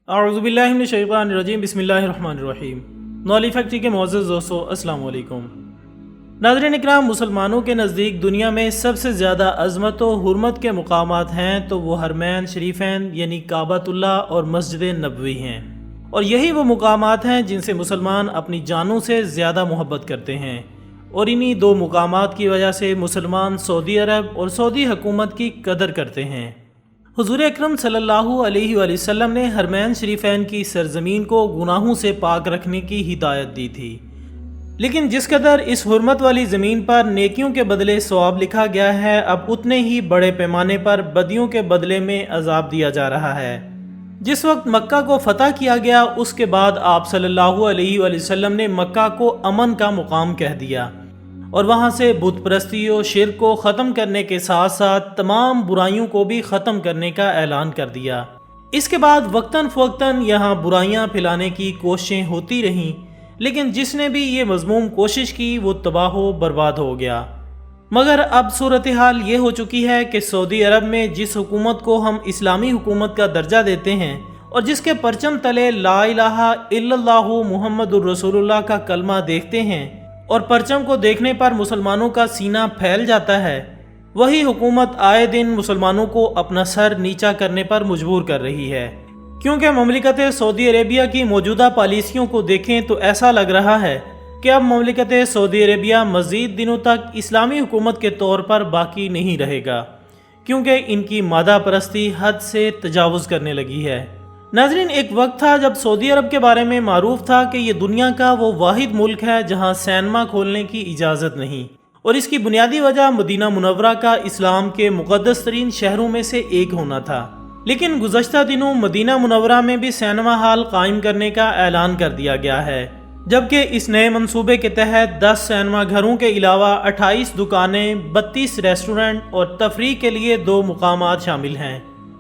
اعوذ باللہ من الشیطان الرجیم، بسم اللہ الرحمن الرحیم۔ نولی فیکٹری کے معزز دوستو، السلام علیکم۔ ناظرین اکرام، مسلمانوں کے نزدیک دنیا میں سب سے زیادہ عظمت و حرمت کے مقامات ہیں تو وہ حرمین شریفین یعنی کعبۃ اللہ اور مسجد نبوی ہیں، اور یہی وہ مقامات ہیں جن سے مسلمان اپنی جانوں سے زیادہ محبت کرتے ہیں، اور انہی دو مقامات کی وجہ سے مسلمان سعودی عرب اور سعودی حکومت کی قدر کرتے ہیں۔ حضور اکرم صلی اللہ علیہ وآلہ وسلم نے حرمین شریفین کی سرزمین کو گناہوں سے پاک رکھنے کی ہدایت دی تھی، لیکن جس قدر اس حرمت والی زمین پر نیکیوں کے بدلے ثواب لکھا گیا ہے، اب اتنے ہی بڑے پیمانے پر بدیوں کے بدلے میں عذاب دیا جا رہا ہے۔ جس وقت مکہ کو فتح کیا گیا، اس کے بعد آپ صلی اللہ علیہ وآلہ وسلم نے مکہ کو امن کا مقام کہہ دیا، اور وہاں سے بت پرستی و شرک کو ختم کرنے کے ساتھ ساتھ تمام برائیوں کو بھی ختم کرنے کا اعلان کر دیا۔ اس کے بعد وقتاً فوقتاً یہاں برائیاں پھیلانے کی کوششیں ہوتی رہیں، لیکن جس نے بھی یہ مذموم کوشش کی وہ تباہ و برباد ہو گیا۔ مگر اب صورتحال یہ ہو چکی ہے کہ سعودی عرب میں جس حکومت کو ہم اسلامی حکومت کا درجہ دیتے ہیں اور جس کے پرچم تلے لا الہ الا اللہ محمد الرسول اللہ کا کلمہ دیکھتے ہیں اور پرچم کو دیکھنے پر مسلمانوں کا سینہ پھیل جاتا ہے، وہی حکومت آئے دن مسلمانوں کو اپنا سر نیچا کرنے پر مجبور کر رہی ہے، کیونکہ مملکت سعودی عربیہ کی موجودہ پالیسیوں کو دیکھیں تو ایسا لگ رہا ہے کہ اب مملکت سعودی عربیہ مزید دنوں تک اسلامی حکومت کے طور پر باقی نہیں رہے گا، کیونکہ ان کی مادہ پرستی حد سے تجاوز کرنے لگی ہے۔ ناظرین، ایک وقت تھا جب سعودی عرب کے بارے میں معروف تھا کہ یہ دنیا کا وہ واحد ملک ہے جہاں سینما کھولنے کی اجازت نہیں، اور اس کی بنیادی وجہ مدینہ منورہ کا اسلام کے مقدس ترین شہروں میں سے ایک ہونا تھا۔ لیکن گزشتہ دنوں مدینہ منورہ میں بھی سینما ہال قائم کرنے کا اعلان کر دیا گیا ہے، جبکہ اس نئے منصوبے کے تحت 10 سینما گھروں کے علاوہ 28 دکانیں، 32 ریسٹورنٹ اور تفریح کے لیے 2 مقامات شامل ہیں۔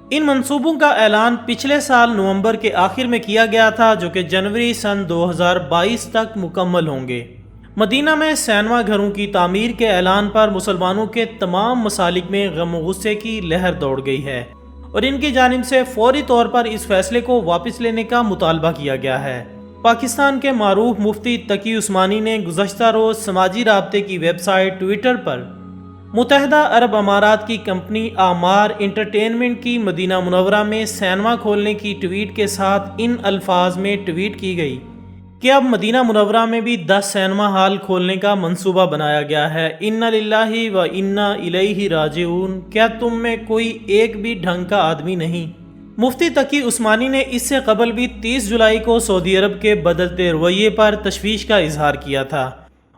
ان منصوبوں کا اعلان پچھلے سال نومبر کے آخر میں کیا گیا تھا، جو کہ جنوری سن 2022 تک مکمل ہوں گے۔ مدینہ میں سینما گھروں کی تعمیر کے اعلان پر مسلمانوں کے تمام مسالک میں غم و غصے کی لہر دوڑ گئی ہے، اور ان کی جانب سے فوری طور پر اس فیصلے کو واپس لینے کا مطالبہ کیا گیا ہے۔ پاکستان کے معروف مفتی تقی عثمانی نے گزشتہ روز سماجی رابطے کی ویب سائٹ ٹویٹر پر متحدہ عرب امارات کی کمپنی آمار انٹرٹینمنٹ کی مدینہ منورہ میں سینما کھولنے کی ٹویٹ کے ساتھ ان الفاظ میں ٹویٹ کی گئی کہ اب مدینہ منورہ میں بھی 10 سینما ہال کھولنے کا منصوبہ بنایا گیا ہے۔ انا للہ و انا الیہ راجعون، کیا تم میں کوئی ایک بھی ڈھنگ کا آدمی نہیں؟ مفتی تقی عثمانی نے اس سے قبل بھی 30 جولائی کو سعودی عرب کے بدلتے رویے پر تشویش کا اظہار کیا تھا،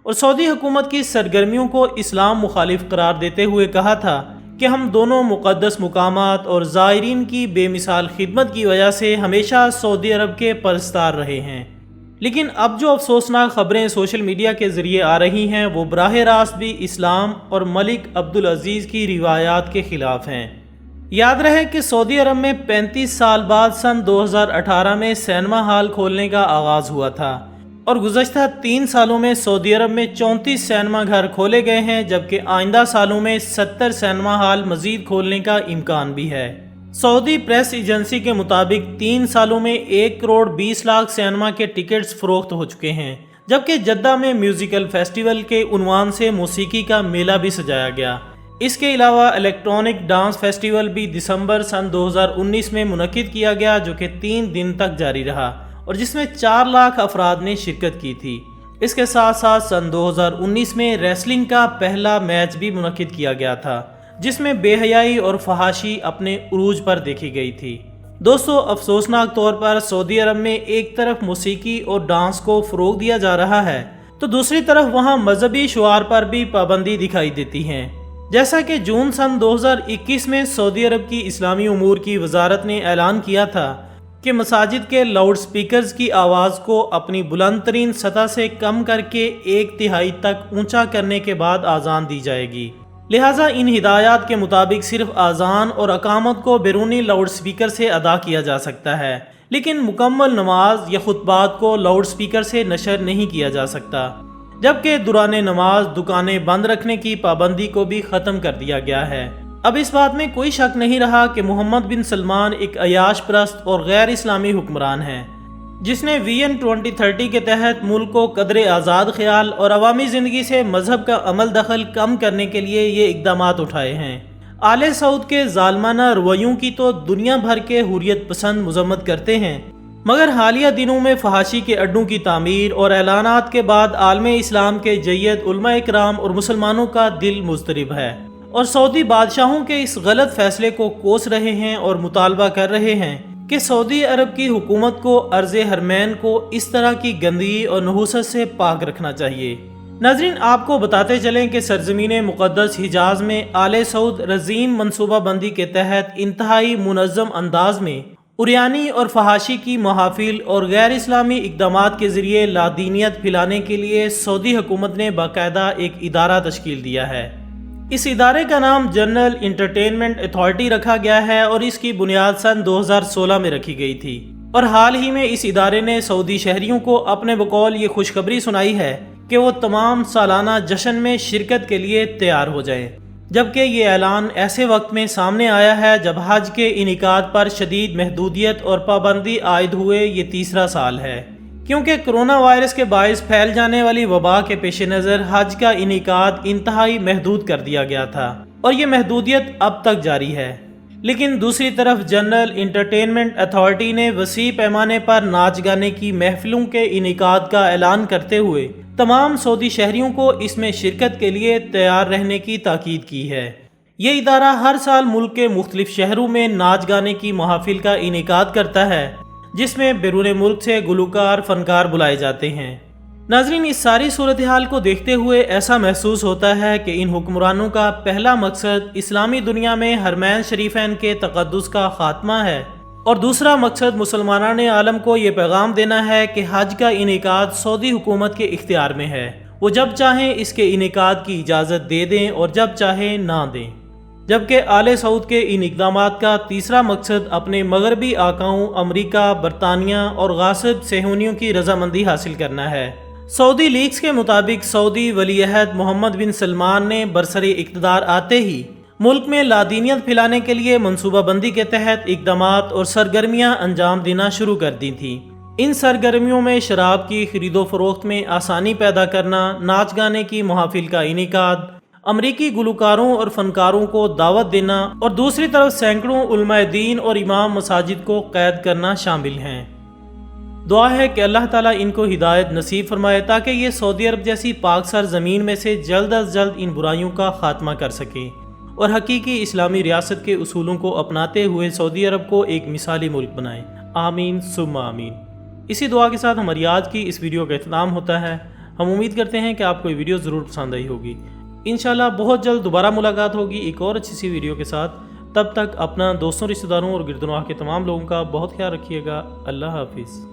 اور سعودی حکومت کی سرگرمیوں کو اسلام مخالف قرار دیتے ہوئے کہا تھا کہ ہم دونوں مقدس مقامات اور زائرین کی بے مثال خدمت کی وجہ سے ہمیشہ سعودی عرب کے پرستار رہے ہیں۔ لیکن اب جو افسوسناک خبریں سوشل میڈیا کے ذریعے آ رہی ہیں وہ براہ راست بھی اسلام اور ملک عبدالعزیز کی روایات کے خلاف ہیں۔ یاد رہے کہ سعودی عرب میں 35 سال بعد سن 2018 میں سینما ہال کھولنے کا آغاز ہوا تھا، اور گزشتہ 3 سالوں میں سعودی عرب میں 34 سینما گھر کھولے گئے ہیں، جبکہ آئندہ سالوں میں 70 سینما ہال مزید کھولنے کا امکان بھی ہے۔ سعودی پریس ایجنسی کے مطابق 3 سالوں میں 1 کروڑ 20 لاکھ سینما کے ٹکٹس فروخت ہو چکے ہیں، جبکہ جدہ میں میوزیکل فیسٹیول کے عنوان سے موسیقی کا میلہ بھی سجایا گیا۔ اس کے علاوہ الیکٹرانک ڈانس فیسٹیول بھی دسمبر سن 2019 میں منعقد کیا گیا، جو کہ 3 دن تک جاری رہا اور جس میں 4 لاکھ افراد نے شرکت کی تھی۔ اس کے ساتھ ساتھ سن 2019 میں ریسلنگ کا پہلا میچ بھی منعقد کیا گیا تھا، جس میں بے حیائی اور فحاشی اپنے عروج پر دیکھی گئی تھی۔ دوستو، افسوسناک طور پر سعودی عرب میں ایک طرف موسیقی اور ڈانس کو فروغ دیا جا رہا ہے تو دوسری طرف وہاں مذہبی شعار پر بھی پابندی دکھائی دیتی ہے، جیسا کہ جون سن 2021 میں سعودی عرب کی اسلامی امور کی وزارت نے اعلان کیا تھا کہ مساجد کے لاؤڈ سپیکرز کی آواز کو اپنی بلند ترین سطح سے کم کر کے 1/3 تک اونچا کرنے کے بعد اذان دی جائے گی۔ لہٰذا ان ہدایات کے مطابق صرف اذان اور اقامت کو بیرونی لاؤڈ سپیکر سے ادا کیا جا سکتا ہے، لیکن مکمل نماز یا خطبات کو لاؤڈ سپیکر سے نشر نہیں کیا جا سکتا، جبکہ دوران نماز دکانیں بند رکھنے کی پابندی کو بھی ختم کر دیا گیا ہے۔ اب اس بات میں کوئی شک نہیں رہا کہ محمد بن سلمان ایک عیاش پرست اور غیر اسلامی حکمران ہیں، جس نے ویژن 2030 کے تحت ملک کو قدر آزاد خیال اور عوامی زندگی سے مذہب کا عمل دخل کم کرنے کے لیے یہ اقدامات اٹھائے ہیں۔ آل سعود کے ظالمانہ رویوں کی تو دنیا بھر کے حریت پسند مذمت کرتے ہیں، مگر حالیہ دنوں میں فحاشی کے اڈوں کی تعمیر اور اعلانات کے بعد عالم اسلام کے جید علماء اکرام اور مسلمانوں کا دل مضطرب ہے، اور سعودی بادشاہوں کے اس غلط فیصلے کو کوس رہے ہیں اور مطالبہ کر رہے ہیں کہ سعودی عرب کی حکومت کو ارض حرمین کو اس طرح کی گندگی اور نحوست سے پاک رکھنا چاہیے۔ ناظرین، آپ کو بتاتے چلیں کہ سرزمین مقدس حجاز میں آل سعود رزیم منصوبہ بندی کے تحت انتہائی منظم انداز میں عریانی اور فحاشی کی محافل اور غیر اسلامی اقدامات کے ذریعے لادینیت پھیلانے کے لیے سعودی حکومت نے باقاعدہ ایک ادارہ تشکیل دیا ہے۔ اس ادارے کا نام جنرل انٹرٹینمنٹ اتھارٹی رکھا گیا ہے اور اس کی بنیاد سن 2016 میں رکھی گئی تھی، اور حال ہی میں اس ادارے نے سعودی شہریوں کو اپنے بقول یہ خوشخبری سنائی ہے کہ وہ تمام سالانہ جشن میں شرکت کے لیے تیار ہو جائیں، جبکہ یہ اعلان ایسے وقت میں سامنے آیا ہے جب حج کے انعقاد پر شدید محدودیت اور پابندی عائد ہوئے یہ تیسرا سال ہے، کیونکہ کرونا وائرس کے باعث پھیل جانے والی وبا کے پیش نظر حج کا انعقاد انتہائی محدود کر دیا گیا تھا، اور یہ محدودیت اب تک جاری ہے۔ لیکن دوسری طرف جنرل انٹرٹینمنٹ اتھارٹی نے وسیع پیمانے پر ناچ گانے کی محفلوں کے انعقاد کا اعلان کرتے ہوئے تمام سعودی شہریوں کو اس میں شرکت کے لیے تیار رہنے کی تاکید کی ہے۔ یہ ادارہ ہر سال ملک کے مختلف شہروں میں ناچ گانے کی محافل کا انعقاد کرتا ہے، جس میں بیرون ملک سے گلوکار فنکار بلائے جاتے ہیں۔ ناظرین، اس ساری صورتحال کو دیکھتے ہوئے ایسا محسوس ہوتا ہے کہ ان حکمرانوں کا پہلا مقصد اسلامی دنیا میں حرمین شریفین کے تقدس کا خاتمہ ہے، اور دوسرا مقصد مسلمانان عالم کو یہ پیغام دینا ہے کہ حج کا انعقاد سعودی حکومت کے اختیار میں ہے، وہ جب چاہیں اس کے انعقاد کی اجازت دے دیں اور جب چاہیں نہ دیں، جبکہ آل سعود کے ان اقدامات کا تیسرا مقصد اپنے مغربی آقاؤں امریکہ، برطانیہ اور غاصب صہیونیوں کی رضامندی حاصل کرنا ہے۔ سعودی لیگز کے مطابق سعودی ولی عہد محمد بن سلمان نے برسر اقتدار آتے ہی ملک میں لادینیت پھیلانے کے لیے منصوبہ بندی کے تحت اقدامات اور سرگرمیاں انجام دینا شروع کر دی تھیں۔ ان سرگرمیوں میں شراب کی خرید و فروخت میں آسانی پیدا کرنا، ناچ گانے کی محافل کا انعقاد، امریکی گلوکاروں اور فنکاروں کو دعوت دینا، اور دوسری طرف سینکڑوں علماء دین اور امام مساجد کو قید کرنا شامل ہیں۔ دعا ہے کہ اللہ تعالیٰ ان کو ہدایت نصیب فرمائے تاکہ یہ سعودی عرب جیسی پاک سر زمین میں سے جلد از جلد ان برائیوں کا خاتمہ کر سکیں اور حقیقی اسلامی ریاست کے اصولوں کو اپناتے ہوئے سعودی عرب کو ایک مثالی ملک بنائیں۔ آمین ثم آمین۔ اسی دعا کے ساتھ ہماری آج کی اس ویڈیو کا اختتام ہوتا ہے۔ ہم امید کرتے ہیں کہ آپ کو یہ ویڈیو ضرور پسند آئی ہوگی۔ انشاءاللہ بہت جلد دوبارہ ملاقات ہوگی ایک اور اچھی سی ویڈیو کے ساتھ۔ تب تک اپنا دوستوں، رشتہ داروں اور گرد و نواح کے تمام لوگوں کا بہت خیال رکھیے گا۔ اللہ حافظ۔